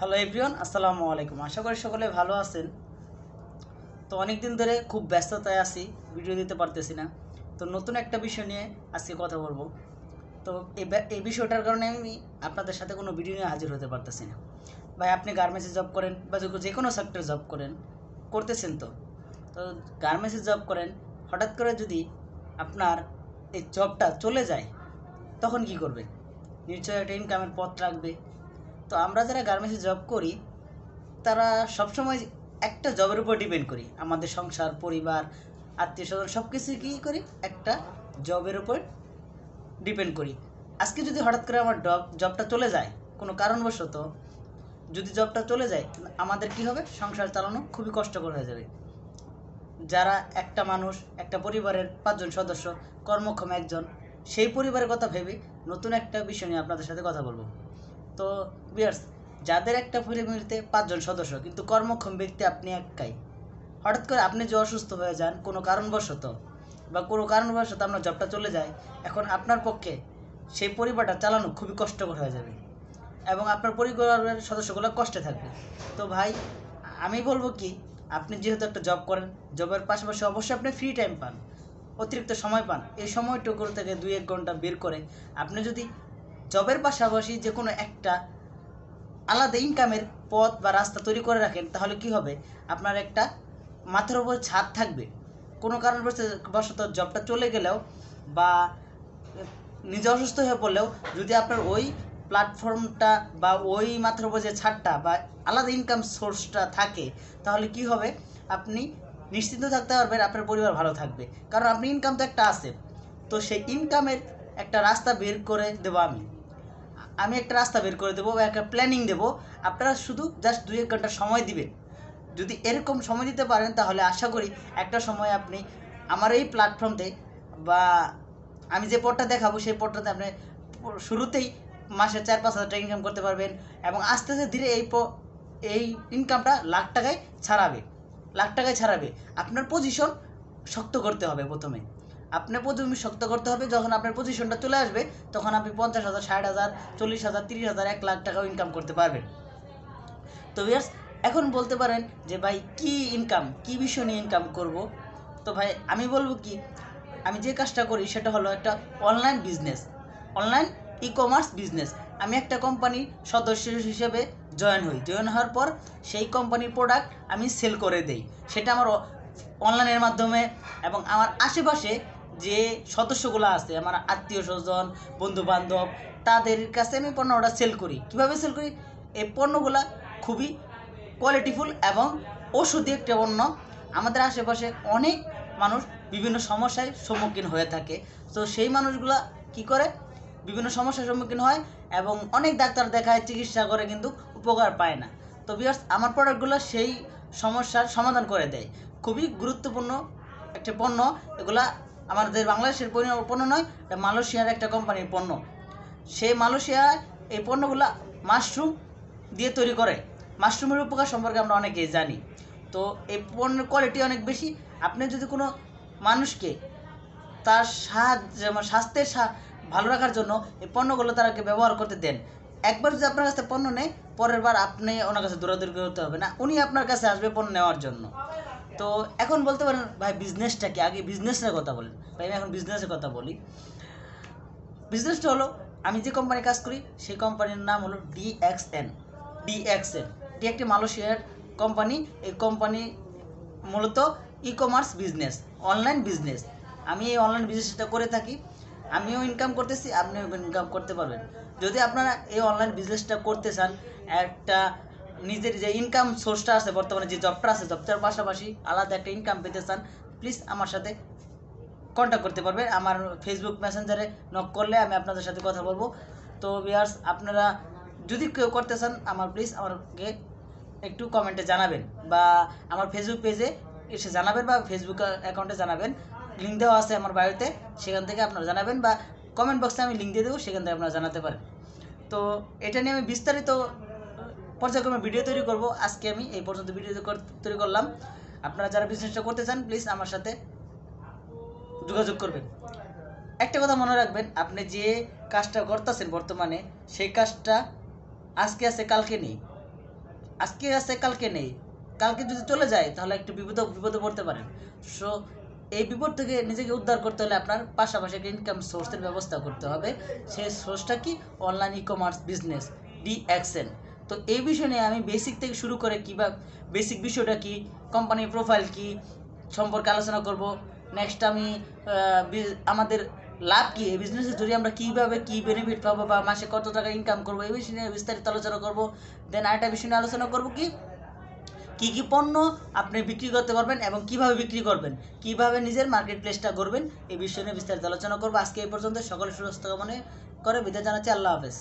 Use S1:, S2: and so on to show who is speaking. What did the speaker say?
S1: Hello everyone, আসসালামু আলাইকুম। আশা করি সকলে ভালো আছেন। তো অনেক দিন ধরে খুব ব্যস্ততায় আছি, ভিডিও দিতে পারতেছি না। তো নতুন একটা বিষয় নিয়ে আজকে কথা বলবো। তো এই বিষয়টার কারণে আমি আপনাদের সাথে কোনো ভিডিও নিয়ে হাজির হতে পারতেছি না। ভাই, আপনি গার্মেন্টসে জব করেন বা যে কোনো সেক্টরে জব করতেছেন। তো গার্মেন্টসে জব করেন, হঠাৎ করে যদি আপনার এই জবটা চলে যায়, তখন কি করবে? নিশ্চয়ই একটা ইনকামের পথ রাখবে। তো আমরা যারা গার্মেন্টসে জব করি, তারা সবসময় একটা জবের উপর ডিপেন্ড করি। আমাদের সংসার, পরিবার, আত্মীয় স্বজন সব কিছু কী করি? একটা জবের উপর ডিপেন্ড করি। আজকে যদি হঠাৎ করে আমার জবটা চলে যায়, কোনো কারণবশত যদি জবটা চলে যায়, আমাদের কি হবে? সংসার চালানো খুবই কষ্টকর হয়ে যাবে। যারা একটা মানুষ, একটা পরিবারের 5 জন সদস্য, কর্মক্ষম একজন, সেই পরিবারের কথা ভেবে নতুন একটা বিষয় নিয়ে আপনাদের সাথে কথা বলবো। তো বিয়ার্স, যাদের একটা ফ্যামিলিতে 5 জন সদস্য কিন্তু কর্মক্ষম ব্যক্তি আপনি একাই, হঠাৎ করে আপনি যে অসুস্থ হয়ে যান কোনো কারণবশত, বা কোনো কারণবশত আপনার জবটা চলে যায়, এখন আপনার পক্ষে সেই পরিবারটা চালানো খুবই কষ্টকর হয়ে যাবে এবং আপনার পরিবারের সদস্যগুলো কষ্টে থাকবে। তো ভাই, আমি বলবো কি, আপনি যেহেতু একটা জব করেন, জবের পাশাপাশি অবশ্যই আপনি ফ্রি টাইম পান, অতিরিক্ত সময় পান। এই সময়টুকু থেকে 2-1 ঘন্টা বের করে আপনি যদি জবের পাশাপাশি যে কোনো একটা আলাদা ইনকামের পথ বা রাস্তা তৈরি করে রাখেন, তাহলে কি হবে? আপনার একটা মাথার উপর ছাদ থাকবে। কোনো কারণবশত জবটা চলে গেলেও বা নিজে অসুস্থ হয়ে পড়লেও, যদি আপনার ওই প্ল্যাটফর্মটা বা ওই মাথার উপর যে ছাদটা বা আলাদা ইনকাম সোর্সটা থাকে, তাহলে কি হবে? আপনি নিশ্চিন্ত থাকতে পারবেন, আপনার পরিবার ভালো থাকবে। কারণ আপনি ইনকাম তো একটা আছে। তো সেই ইনকামের একটা রাস্তা বের করে দেবো আমি একটা রাস্তা বের করে দেবো বা একটা প্ল্যানিং দেবো। আপনারা শুধু জাস্ট 2-1 ঘন্টা সময় দিবেন। যদি এরকম সময় দিতে পারেন, তাহলে আশা করি একটা সময় আপনি আমার এই প্ল্যাটফর্মতে বা আমি যে পথটা দেখাবো সেই পথটাতে আপনি শুরুতেই মাসে 4-5 হাজার টাকা ইনকাম করতে পারবেন এবং আস্তে আস্তে ধীরে এই ইনকামটা লাখ টাকায় ছাড়াবে। আপনার পজিশন শক্ত করতে হবে প্রথমে। আপনার প্রথমে শক্ত করতে হবে। যখন আপনার পজিশনটা চলে আসবে, তখন আপনি 50,000, 60,000, 40,000, 30,000, 1 লাখ টাকাও ইনকাম করতে পারবেন। তো ভিউয়ার্স, এখন বলতে পারেন যে ভাই, কি বিষয় নিয়ে ইনকাম করব? তো ভাই, আমি বলবো কি, আমি যে কাজটা করি সেটা হলো একটা online business, online e commerce business. আমি একটা কোম্পানির সদস্য হিসেবে জয়েন হওয়ার পর সেই কোম্পানির প্রোডাক্ট আমি সেল করে দেই। সেটা আমার অনলাইনের মাধ্যমে এবং আমার আশেপাশে যে সদস্যগুলো আছে, আমার আত্মীয় স্বজন, বন্ধু বান্ধব, তাদের কাছে আমি পণ্যটা সেল করি। কীভাবে সেল করি? এই পণ্যগুলো খুবই কোয়ালিটিফুল এবং ওষুধি একটা পণ্য। আমাদের আশেপাশে অনেক মানুষ বিভিন্ন সমস্যার সম্মুখীন হয়ে থাকে। তো সেই মানুষগুলা কি করে? বিভিন্ন সমস্যার সম্মুখীন হয় এবং অনেক ডাক্তার দেখায়, চিকিৎসা করে, কিন্তু উপকার পায় না। তো ভিউয়ার্স, আমার প্রোডাক্টগুলো সেই সমস্যার সমাধান করে দেয়। খুবই গুরুত্বপূর্ণ একটা পণ্য। এগুলা আমাদের বাংলাদেশের পণ্য নয়, এটা মালয়েশিয়ার একটা কোম্পানির পণ্য। সেই মালয়েশিয়ায় এই পণ্যগুলো মাশরুম দিয়ে তৈরি করে। মাশরুমের উপকার সম্পর্কে আমরা অনেকেই জানি। তো এই পণ্যের কোয়ালিটি অনেক বেশি। আপনি যদি কোনো মানুষকে তার স্বাস্থ্যের ভালো রাখার জন্য এই পণ্যগুলো তারাকে ব্যবহার করতে দেন, একবার যদি আপনার কাছে পণ্য নেয়, পরের বার আপনি ওনার কাছে দৌড়াদৌড়ি করতে হবে না, উনি আপনার কাছে আসবে পণ্য নেওয়ার জন্য। তো এখন বলতে পারেন ভাই, বিজনেসটা কি? আগে বিজনেসের কথা বলেন। ভাই, আমি এখন বিজনেসের কথা বলি। বিজনেসটা হলো, আমি যে কোম্পানি কাজ করি সেই কোম্পানির নাম হলো ডিএক্সএন। ডি একটি মালয়েশিয়ার কোম্পানি। এই কোম্পানি মূলত e commerce business, online business. আমি এই অনলাইন বিজনেসটা করে থাকি। আমিও ইনকাম করতেছি, আপনিও ইনকাম করতে পারবেন। যদি আপনারা এই অনলাইন বিজনেসটা করতে চান, একটা নিজের যে ইনকাম সোর্সটা আছে, বর্তমানে যে জবটা আছে, জবটার পাশাপাশি আলাদা একটা ইনকাম পেতে চান, প্লিজ আমার সাথে কন্ট্যাক্ট করতে পারবে। আমার ফেসবুক মেসেঞ্জারে নক করলে আমি আপনাদের সাথে কথা বলবো। তো ভিউয়ার্স, আপনারা যদি কেউ করতে চান, প্লিজ আমাকে একটু কমেন্টে জানাবেন বা আমার ফেসবুক পেজে এসে জানাবেন বা ফেসবুক অ্যাকাউন্টে জানাবেন। লিঙ্ক দেওয়া আছে আমার বায়োতে, সেখান থেকে আপনারা জানাবেন বা কমেন্ট বক্সে আমি লিঙ্ক দিয়ে দেবো, সেখান থেকে আপনারা জানাতে পারেন। তো এটা নিয়ে আমি বিস্তারিত পর্যায়ক্রমে ভিডিও তৈরি করব। আজকে আমি এই পর্যন্ত ভিডিও তৈরি করলাম। আপনারা যারা বিজনেসটা করতে চান, প্লিজ আমার সাথে যোগাযোগ করবেন। একটা কথা মনে রাখবেন, আপনি যে কাজটা করতেছেন বর্তমানে, সেই কাজটা আজকে আছে কালকে নেই। আজকে আছে কালকে নেই, কালকে যদি চলে যায় তাহলে একটু বিপদে পড়তে পারেন। সো এই বিপদ থেকে নিজেকে উদ্ধার করতে হলে আপনার পাশাপাশি একটা ইনকাম সোর্সের ব্যবস্থা করতে হবে। সেই সোর্সটা কি? Online e commerce business, DXN। তো এই বিষয় নিয়ে আমি বেসিক থেকে শুরু করে কীভাবে বেসিক বিষয়টা কি, কোম্পানির প্রোফাইল কি সম্পর্কে আলোচনা করব। নেক্সট আমি আমাদের লাভ কী, এই বিজনেসের জন্য আমরা কীভাবে কী বেনিফিট পাবো বা মাসে কত টাকা ইনকাম করবো, এই বিষয় নিয়ে বিস্তারিত আলোচনা করব। দেন আরেকটা বিষয় নিয়ে আলোচনা করব কি কী কী পণ্য আপনি বিক্রি করতে পারবেন এবং কিভাবে বিক্রি করবেন, কিভাবে নিজের মার্কেট প্লেসটা করবেন, এই বিষয় নিয়ে বিস্তারিত আলোচনা করব। আজকে এই পর্যন্ত, সকলের সুস্থ কামনা করে বিদায় জানাচ্ছি। আল্লাহ হাফেজ।